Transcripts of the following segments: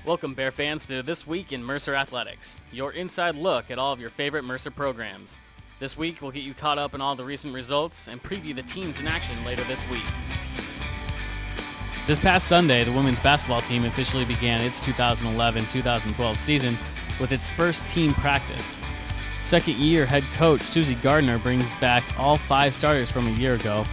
Welcome, Bear fans, to This Week in Mercer Athletics, your inside look at all of your favorite Mercer programs. This week, we'll get you caught up on all the recent results and preview the teams in action later this week. This past Sunday, the women's basketball team officially began its 2011-2012 season with its first team practice. Second-year head coach Susie Gardner brings back all 5 starters from a year ago,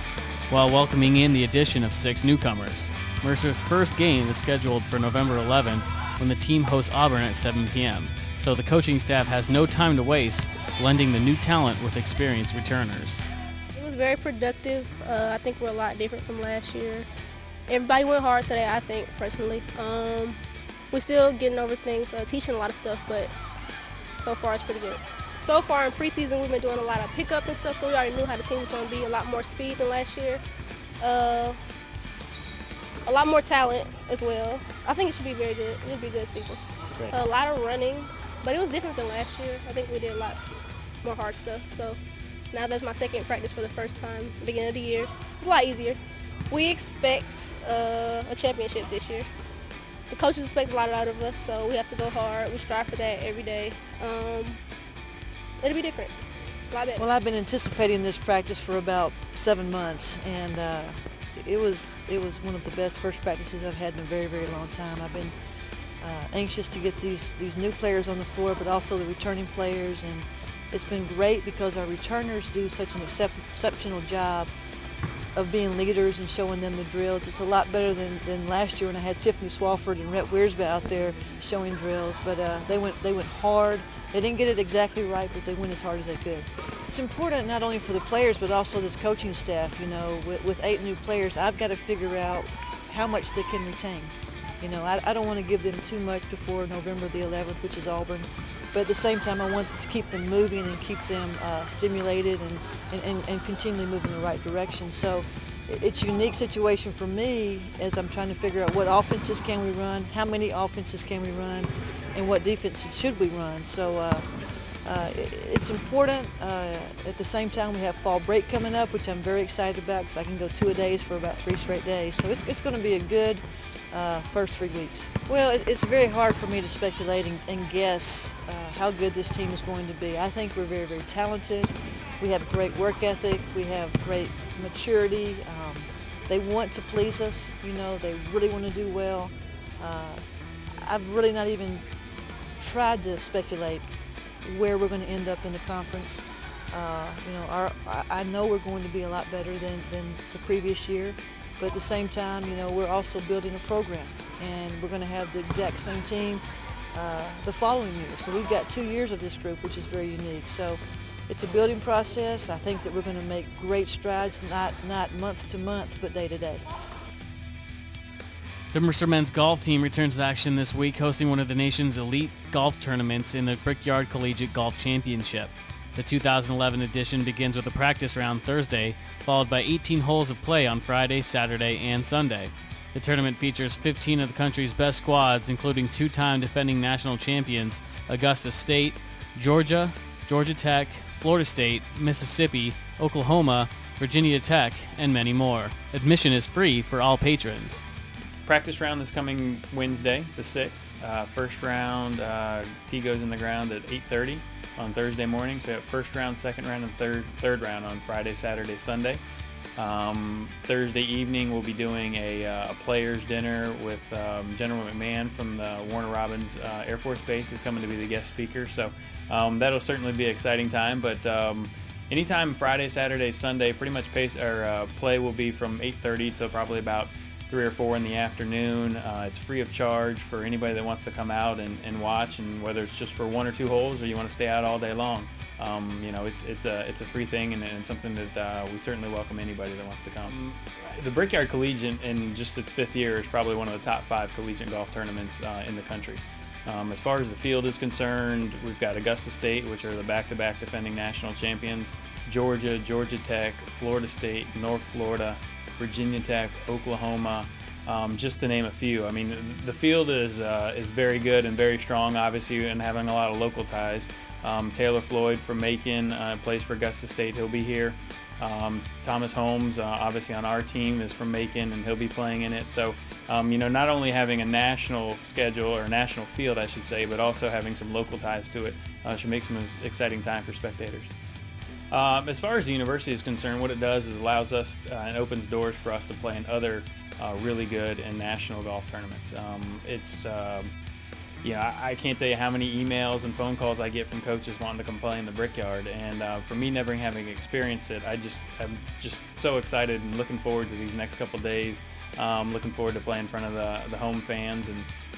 while welcoming in the addition of 6 newcomers. Mercer's first game is scheduled for November 11th when the team hosts Auburn at 7 p.m., so the coaching staff has no time to waste, blending the new talent with experienced returners. It was very productive. I think we're a lot different from last year. Everybody went hard today, I think, personally. We're still getting over things, teaching a lot of stuff, but so far it's pretty good. So far in preseason, we've been doing a lot of pickup and stuff, so we already knew how the team was going to be. A lot more speed than last year. A lot more talent as well. I think it should be very good. It'll be a good season. Great. A lot of running, but it was different than last year. I think we did a lot more hard stuff. So now that's my second practice for the first time, beginning of the year. It's a lot easier. We expect a championship this year. The coaches expect a lot out of us, so we have to go hard. We strive for that every day. It'll be different. A lot better. Well, I've been anticipating this practice for about 7 months, and it was one of the best first practices I've had in a very, very long time. I've been anxious to get these new players on the floor, but also the returning players, and it's been great because our returners do such an exceptional job of being leaders and showing them the drills. It's a lot better than last year when I had Tiffany Swafford and Rhett Weersba out there showing drills, but they went hard. They didn't get it exactly right, but they went as hard as they could. It's important not only for the players, but also this coaching staff. You know, with 8 new players, I've got to figure out how much they can retain. You know, I don't want to give them too much before November the 11th, which is Auburn. But at the same time, I want to keep them moving and keep them stimulated and continually moving in the right direction. So it's a unique situation for me as I'm trying to figure out what offenses can we run, how many offenses can we run, and what defenses should we run. So it's important. At the same time, we have fall break coming up, which I'm very excited about because I can go 2-a-days for about 3 straight days. So it's going to be a good first 3 weeks. Well, it's very hard for me to speculate and guess how good this team is going to be. I think we're very, very talented. We have great work ethic. We have great maturity. They want to please us. You know, they really want to do well. I've really not even tried to speculate where we're going to end up in the conference. You know, I know we're going to be a lot better than the previous year, but at the same time, you know, we're also building a program, and we're going to have the exact same team the following year. So we've got 2 years of this group, which is very unique. So it's a building process. I think that we're going to make great strides, not month to month, but day to day. The Mercer men's golf team returns to action this week, hosting one of the nation's elite golf tournaments in the Brickyard Collegiate Golf Championship. The 2011 edition begins with a practice round Thursday, followed by 18 holes of play on Friday, Saturday, and Sunday. The tournament features 15 of the country's best squads, including 2-time defending national champions Augusta State, Georgia, Georgia Tech, Florida State, Mississippi, Oklahoma, Virginia Tech, and many more. Admission is free for all patrons. Practice round this coming Wednesday, the 6th. First round, tee goes in the ground at 8:30 on Thursday morning. So we have first round, second round, and third round on Friday, Saturday, Sunday. Thursday evening, we'll be doing a players' dinner with General McMahon from the Warner Robins Air Force Base is coming to be the guest speaker. So that'll certainly be an exciting time. But anytime Friday, Saturday, Sunday, pretty much play will be from 8:30 to probably about 3 or 4 in the afternoon. It's free of charge for anybody that wants to come out and watch, and whether it's just for 1 or 2 holes or you want to stay out all day long. You know, it's a free thing and something that we certainly welcome anybody that wants to come. The Brickyard Collegiate, in just its 5th year, is probably one of the top 5 collegiate golf tournaments in the country. As far as the field is concerned, we've got Augusta State, which are the back-to-back defending national champions, Georgia, Georgia Tech, Florida State, North Florida, Virginia Tech, Oklahoma, just to name a few. I mean, the field is very good and very strong, obviously, and having a lot of local ties. Taylor Floyd from Macon plays for Augusta State. He'll be here. Thomas Holmes, obviously on our team, is from Macon, and he'll be playing in it. So, not only having a national schedule, or a national field, I should say, but also having some local ties to it should make some exciting time for spectators. As far as the university is concerned, what it does is allows us and opens doors for us to play in other really good and national golf tournaments. I can't tell you how many emails and phone calls I get from coaches wanting to come play in the Brickyard, and for me never having experienced it, I'm just so excited and looking forward to these next couple days. Looking forward to playing in front of the home fans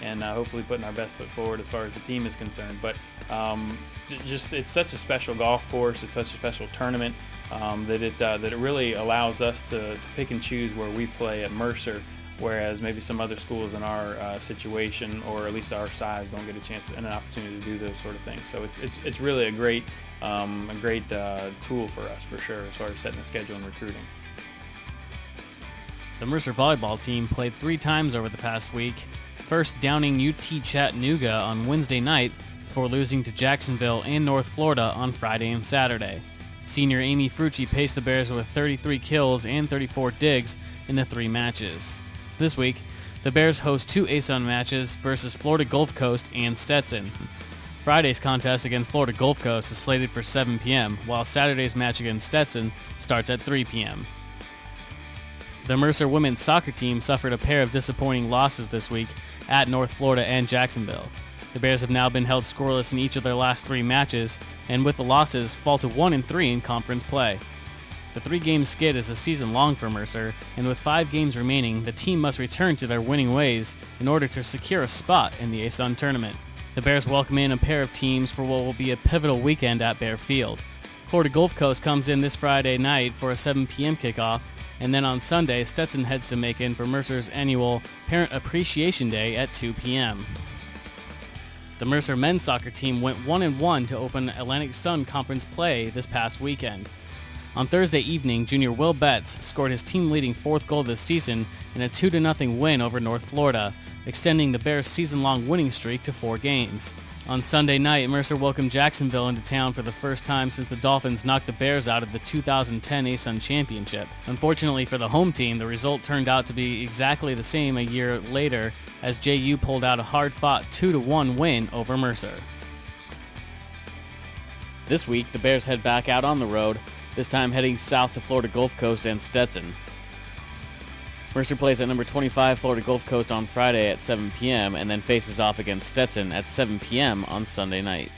and hopefully putting our best foot forward as far as the team is concerned. But it's such a special golf course, it's such a special tournament that it really allows us to pick and choose where we play at Mercer, whereas maybe some other schools in our situation, or at least our size, don't get a chance and an opportunity to do those sort of things. So it's really a great tool for us, for sure, as far as setting the schedule and recruiting. The Mercer volleyball team played 3 times over the past week, first downing UT Chattanooga on Wednesday night before losing to Jacksonville and North Florida on Friday and Saturday. Senior Amy Frucci paced the Bears with 33 kills and 34 digs in the 3 matches. This week, the Bears host 2 ASUN matches versus Florida Gulf Coast and Stetson. Friday's contest against Florida Gulf Coast is slated for 7 p.m., while Saturday's match against Stetson starts at 3 p.m. The Mercer women's soccer team suffered a pair of disappointing losses this week at North Florida and Jacksonville. The Bears have now been held scoreless in each of their last 3 matches, and with the losses, fall to 1-3 in conference play. The 3-game skid is a season long for Mercer, and with 5 games remaining, the team must return to their winning ways in order to secure a spot in the ASUN tournament. The Bears welcome in a pair of teams for what will be a pivotal weekend at Bear Field. Florida Gulf Coast comes in this Friday night for a 7 p.m. kickoff, and then on Sunday, Stetson heads to Macon for Mercer's annual Parent Appreciation Day at 2 p.m. The Mercer men's soccer team went 1-1 to open Atlantic Sun Conference play this past weekend. On Thursday evening, junior Will Betts scored his team-leading 4th goal this season in a 2-0 win over North Florida, extending the Bears' season-long winning streak to 4 games. On Sunday night, Mercer welcomed Jacksonville into town for the first time since the Dolphins knocked the Bears out of the 2010 ASUN Championship. Unfortunately for the home team, the result turned out to be exactly the same a year later, as JU pulled out a hard-fought 2-1 win over Mercer. This week, the Bears head back out on the road, this time heading south to Florida Gulf Coast and Stetson. Mercer plays at number 25 Florida Gulf Coast on Friday at 7 p.m. and then faces off against Stetson at 7 p.m. on Sunday night.